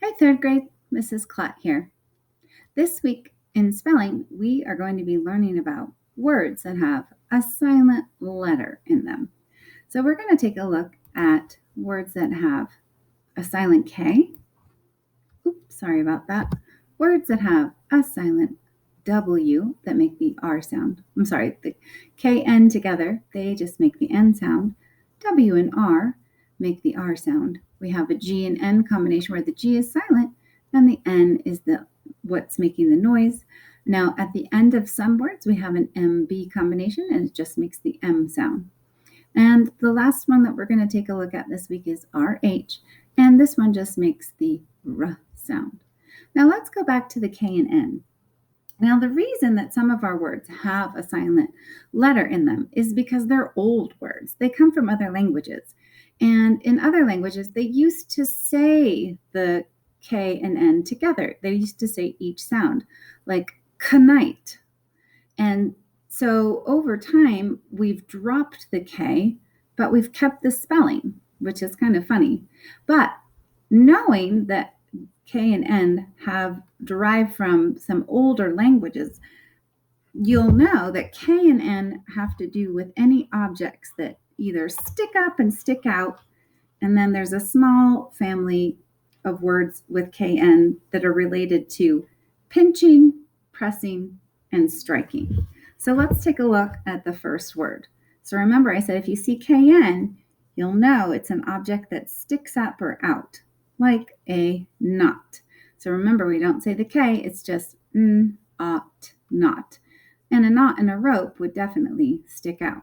Hi, third grade, Mrs. Klett here. This week in spelling, we are going to be learning about words that have a silent letter in them. So we're going to take a look at words that have a silent K. Oops, sorry about that. Words that have a silent W that make the R sound. I'm sorry, the KN together, they just make the N sound. W and R make the R sound. We have a G and N combination where the G is silent and the N is what's making the noise. Now, at the end of some words, we have an MB combination and it just makes the M sound. And the last one that we're going to take a look at this week is RH, and this one just makes the R sound. Now, let's go back to the K and N. Now, the reason that some of our words have a silent letter in them is because they're old words. They come from other languages. And in other languages, they used to say the K and N together. They used to say each sound, like knight. And so over time, we've dropped the K, but we've kept the spelling, which is kind of funny. But knowing that K and N have derived from some older languages, you'll know that K and N have to do with any objects that either stick up and stick out, and then there's a small family of words with KN that are related to pinching, pressing, and striking. So let's take a look at the first word. So remember, I said if you see KN, you'll know it's an object that sticks up or out, like a knot. So remember, we don't say the K, it's just knot. And a knot in a rope would definitely stick out.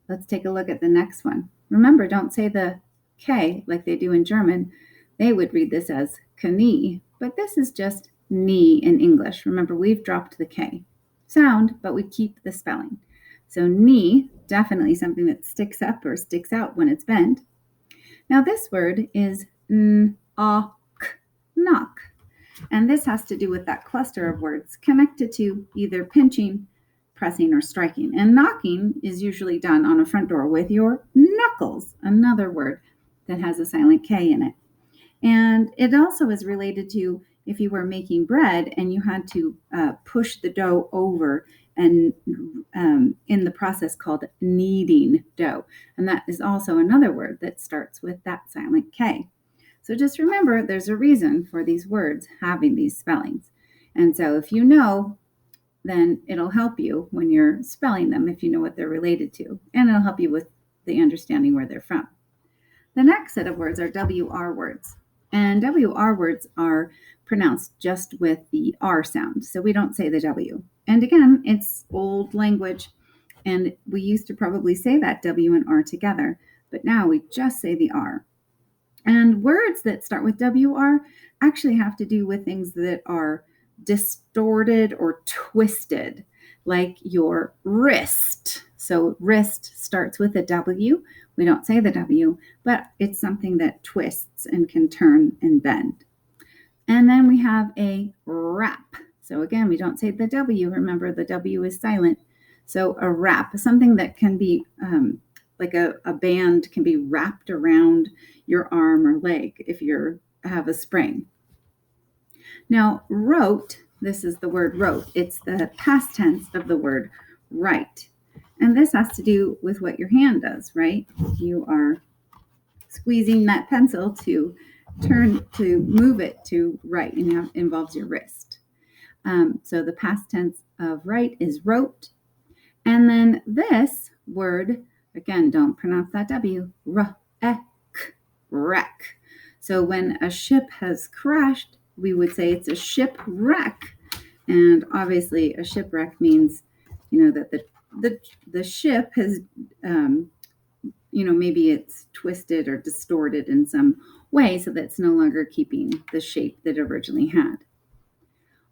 Let's take a look at the next one. Remember, don't say the K like they do in German. They would read this as Knie, but this is just knee in English. Remember, we've dropped the K sound, but we keep the spelling. So knee, definitely something that sticks up or sticks out when it's bent. Now this word is knock. And this has to do with that cluster of words connected to either pinching, pressing, or striking. And knocking is usually done on a front door with your knuckles, another word that has a silent K in it. And it also is related to if you were making bread and you had to push the dough over and in the process called kneading dough. And that is also another word that starts with that silent K. So just remember, there's a reason for these words having these spellings. And so if you know, then it'll help you when you're spelling them if you know what they're related to. And it'll help you with the understanding where they're from. The next set of words are WR words. And WR words are pronounced just with the R sound. So we don't say the W. And again, it's old language. And we used to probably say that W and R together. But now we just say the R. And words that start with WR actually have to do with things that are distorted or twisted, like your wrist. So wrist starts with a W. We don't say the W, but it's something that twists and can turn and bend. And then we have a wrap. So again, we don't say the W. Remember, the W is silent. So a wrap, something that can be like a band can be wrapped around your arm or leg if you have a sprain. Now, wrote, this is the word wrote. It's the past tense of the word write. And this has to do with what your hand does, right? You are squeezing that pencil to move it to write, and it involves your wrist. So the past tense of write is wrote. And then this word, again, don't pronounce that W, wreck. So when a ship has crashed, we would say it's a shipwreck. And obviously a shipwreck means, that the ship has, maybe it's twisted or distorted in some way so that it's no longer keeping the shape that it originally had.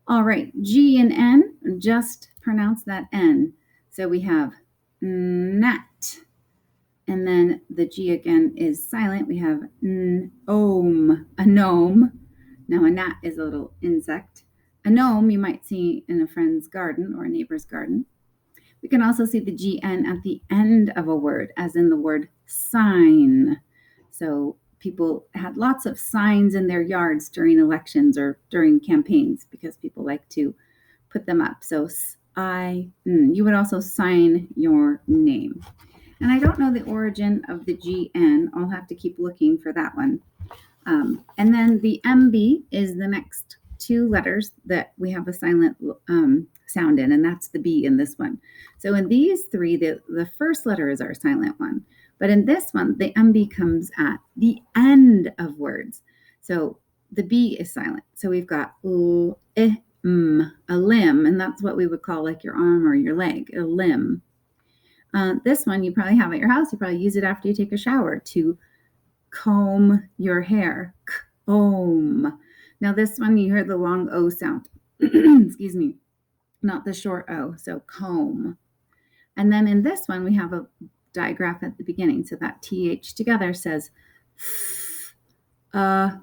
All right, G and N, just pronounce that N. So we have gnat. And then the G again is silent. We have gnome, a gnome. Now a gnat is a little insect. A gnome you might see in a friend's garden or a neighbor's garden. We can also see the GN at the end of a word, as in the word sign. So people had lots of signs in their yards during elections or during campaigns because people like to put them up. So you would also sign your name. And I don't know the origin of the GN. I'll have to keep looking for that one. And then the MB is the next two letters that we have a silent sound in, and that's the B in this one. So in these three, the first letter is our silent one. But in this one, the MB comes at the end of words. So the B is silent. So we've got a limb, and that's what we would call like your arm or your leg, a limb. This one you probably have at your house. You probably use it after you take a shower to comb your hair. Comb. Now this one you hear the long O sound. Excuse me. Not the short O. So comb. And then in this one we have a digraph at the beginning. So that TH together says and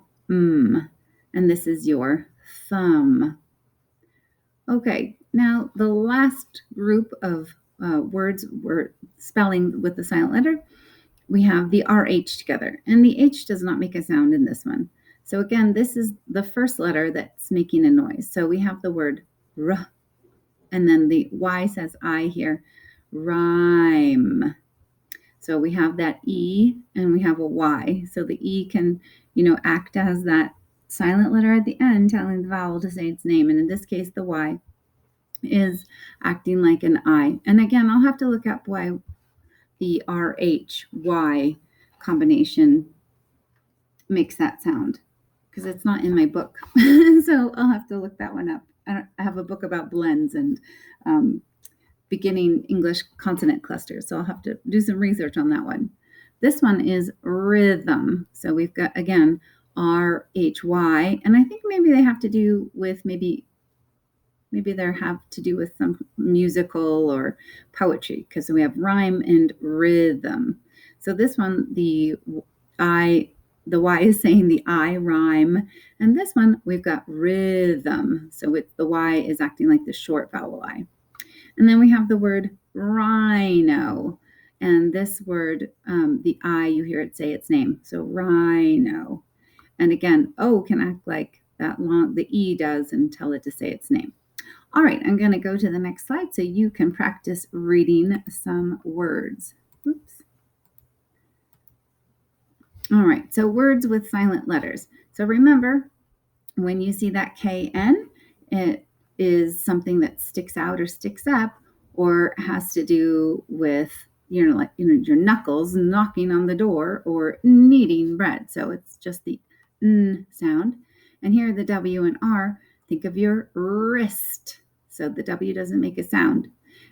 this is your thumb. Okay, now the last group of words we're spelling with the silent letter, we have the RH together. And the H does not make a sound in this one. So again, this is the first letter that's making a noise. So we have the word R, and then the Y says I here, rhyme. So we have that E and we have a Y. So the E can, act as that silent letter at the end, telling the vowel to say its name. And in this case, the Y is acting like an I. And again, I'll have to look up why the RH-Y combination makes that sound, because it's not in my book. So I'll have to look that one up. I have a book about blends and beginning English consonant clusters. So I'll have to do some research on that one. This one is rhythm. So we've got, again, R-H-Y. And I think maybe they have to do with maybe they have to do with some musical or poetry, because we have rhyme and rhythm. So this one, the Y is saying the I, rhyme. And this one, we've got rhythm. So the Y is acting like the short vowel I. And then we have the word rhino. And this word, the I, you hear it say its name. So rhino. And again, O can act like that long, the E does, and tell it to say its name. All right, I'm going to go to the next slide so you can practice reading some words. Oops. All right, so words with silent letters. So remember, when you see that KN, it is something that sticks out or sticks up, or has to do with, your knuckles knocking on the door or kneading bread. So it's just the N sound. And here the W and R, think of your wrist. So the W doesn't make a sound.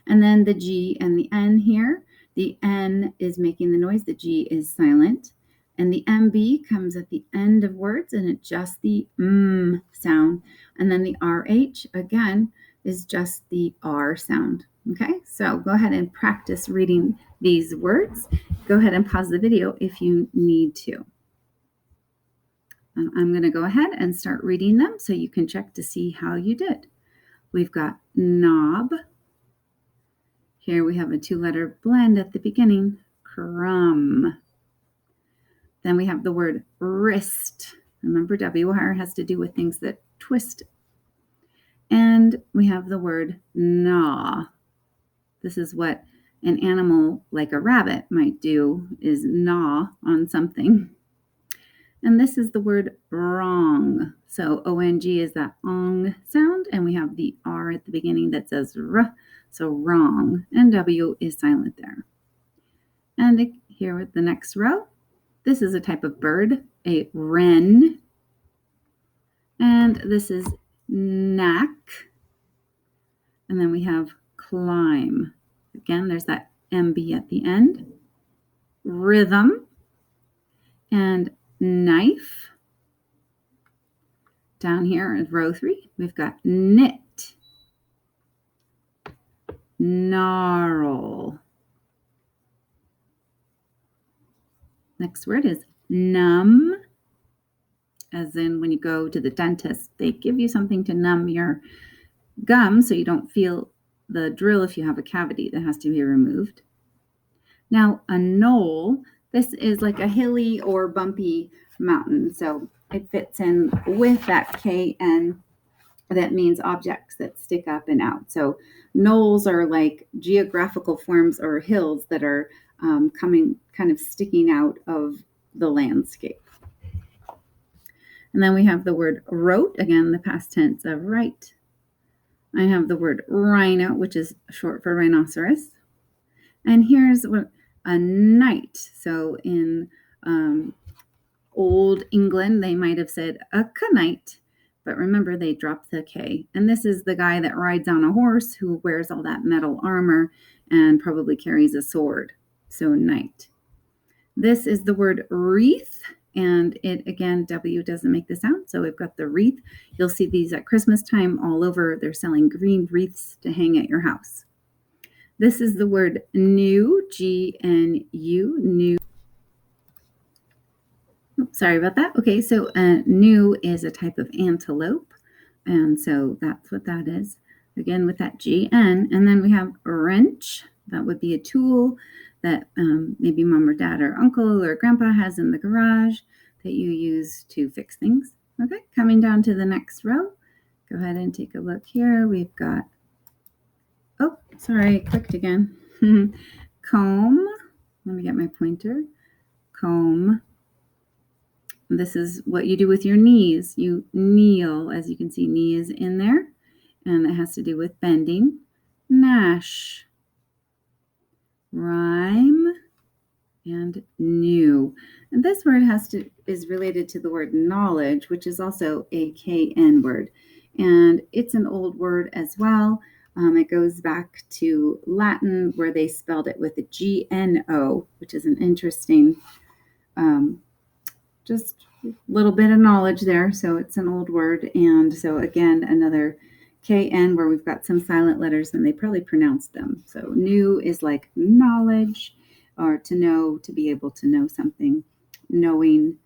And then the G and the N here, the N is making the noise, the G is silent. And the MB comes at the end of words, and it's just the sound. And then the RH, again, is just the R sound. Okay, so go ahead and practice reading these words. Go ahead and pause the video if you need to. I'm going to go ahead and start reading them so you can check to see how you did. We've got knob. Here we have a two-letter blend at the beginning, crumb. Then we have the word wrist. Remember, WR has to do with things that twist. And we have the word gnaw. This is what an animal like a rabbit might do, is gnaw on something. And this is the word wrong. So O-N-G is that ong sound, and we have the R at the beginning that says r, so wrong, and W is silent there. And here with the next row, this is a type of bird, a wren. And this is knack. And then we have climb. Again, there's that MB at the end. Rhythm. And knife. Down here in row 3, we've got knit. Gnarl. Next word is numb, as in when you go to the dentist, they give you something to numb your gum so you don't feel the drill if you have a cavity that has to be removed. Now, a knoll, This is like a hilly or bumpy mountain. So it fits in with that KN. That means objects that stick up and out. So knolls are like geographical forms or hills that are coming kind of sticking out of the landscape. And then we have the word wrote, again, the past tense of write. I have the word rhino, which is short for rhinoceros. And here's what a knight. So in Old England, they might have said a knight, but remember they dropped the K. And this is the guy that rides on a horse who wears all that metal armor and probably carries a sword. So knight. This is the word wreath. And it, again, W doesn't make the sound. So we've got the wreath. You'll see these at Christmas time all over. They're selling green wreaths to hang at your house. This is the word new, G-N-U, new. Oops, sorry about that. Okay, so new is a type of antelope. And so that's what that is. Again, with that G-N. And then we have wrench. That would be a tool that maybe mom or dad or uncle or grandpa has in the garage that you use to fix things. Okay, coming down to the next row. Go ahead and take a look here. We've got, oh, sorry, I clicked again. Comb. Let me get my pointer. Comb. This is what you do with your knees. You kneel. As you can see, knee is in there, and it has to do with bending. Gnash. Rhyme and new. And this word is related to the word knowledge, which is also a KN word. And it's an old word as well. It goes back to Latin where they spelled it with a GNO, which is an interesting, just a little bit of knowledge there. So it's an old word. And so again, another KN where we've got some silent letters and they probably pronounced them. So new is like knowledge or to know, to be able to know something, knowing.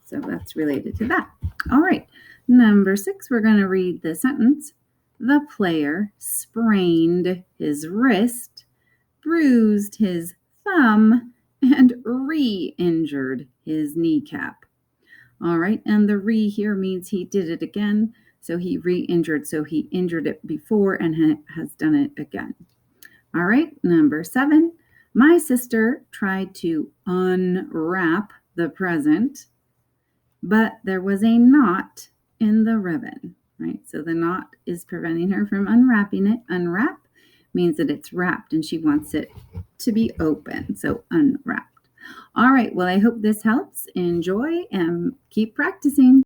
So that's related to that. All right. Number 6, we're going to read the sentence. The player sprained his wrist, bruised his thumb, and re-injured his kneecap. All right. And the re here means he did it again. So he re-injured. So he injured it before and has done it again. All right. Number 7. My sister tried to unwrap the present, but there was a knot in the ribbon. Right. So the knot is preventing her from unwrapping it. Unwrap means that it's wrapped and she wants it to be open. So unwrapped. All right. Well, I hope this helps. Enjoy and keep practicing.